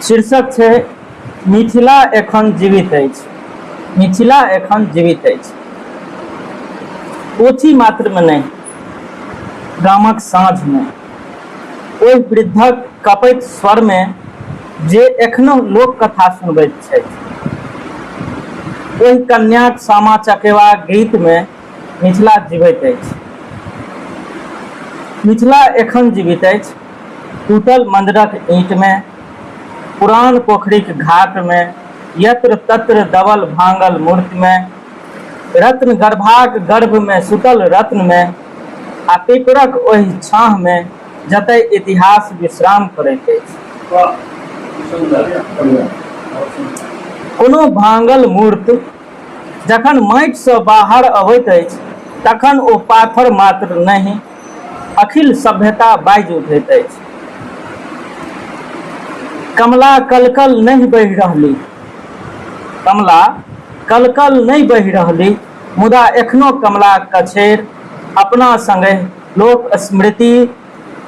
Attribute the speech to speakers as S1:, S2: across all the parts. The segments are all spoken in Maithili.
S1: शीर्षक है मिथिला एखन जीवित अछि। मिथिला एखन जीवित अछि। पोथी मात्र में नहीं, गामक साँझ में ओहि वृद्धक कपैत स्वर में जे एखनो लोक कथा सुनबैत छथि, ओहि कन्याक सामा चकेवा गीत में मिथिला जीवित अछि। मिथिला एखन जीवित अछि। टूटल मंदिरक ईंट में, पुरान पोखरिक घाट में, यत्र तत्र दबल भांगल मूर्ति में, रत्न गर्भाक गर्भ में सुतल रत्न में, आ पीपरक ओहि छाह में जतय इतिहास विश्राम करैत अछि। कोनो भांगल मूर्ति जखन माटि से बाहर अबैत अछि तखन ओ पाथर मात्र नहीं, अखिल सभ्यता बाजि उठैत अछि। कमला कलकल नहीं बहि रहली, कमला कलकल नहीं बहि रहली, मुदा एखनो कमला कछेर अपना संगे लोक स्मृति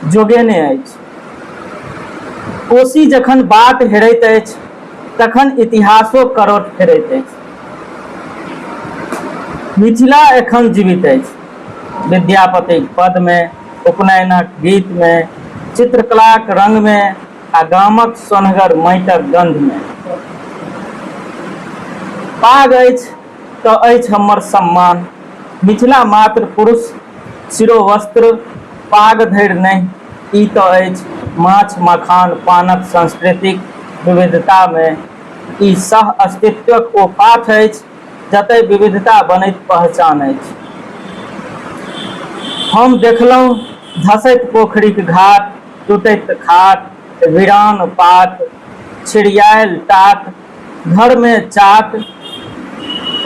S1: जोगेने अछि। कोशी जखन बाट हेरैत अछि तखन इतिहासो करोट फेरैत अछि। मिथिला एखन जीवित अछि। विद्यापतिक पद में, उपनयनक गीत में, चित्रकलाक रंग में, आ गामक सोनहगर माटिक गंध में। पाग अछि तऽ अछि हमर सम्मान। मिथिला मात्र पुरुष शिरोवस्त्र पाग धरि नहीं, ई तऽ अछि माछ मखान पानक सांस्कृतिक विविधता में। ई सह अस्तित्वक ओ पाठ अछि जतय विविधता बनैत पहचान अछि। हम देखलहुँ धसैत पोखरिक घाट, टूटैत खाट, वीरान पाट, छिड़ियायल टाट, घर में चाट,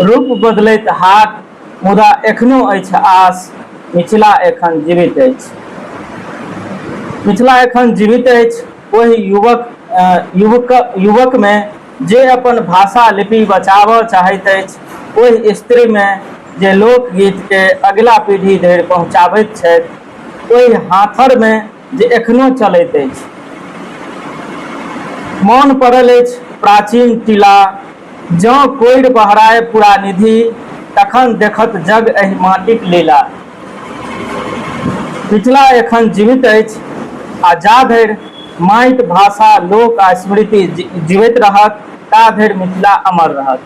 S1: रूप बदलैत हाट, मुदा एखनो अछि आस। मिथिला एखन जीवित अछि। मिथिला एखन जीवित अछि ओहि युवक में जे अपन भाषा लिपि बचाबऽ चाहैत अछि, ओहि स्त्री में जे लोकगीत के अगिला पीढ़ी धरि पहुँचाबैत छथि, ओहि हाथर में जे एखनो चलैत अछि। मौन पड़ल अछि प्राचीन टीला, जँ कोइर बहराए पुरानिधि, तखन देखत जग एहि माटिक लीला। मिथिला एखन जीवित अछि, आ जा धरि माटि भाषा लोक आ स्मृति जीवित रहत ता धरि मिथिला अमर रहत।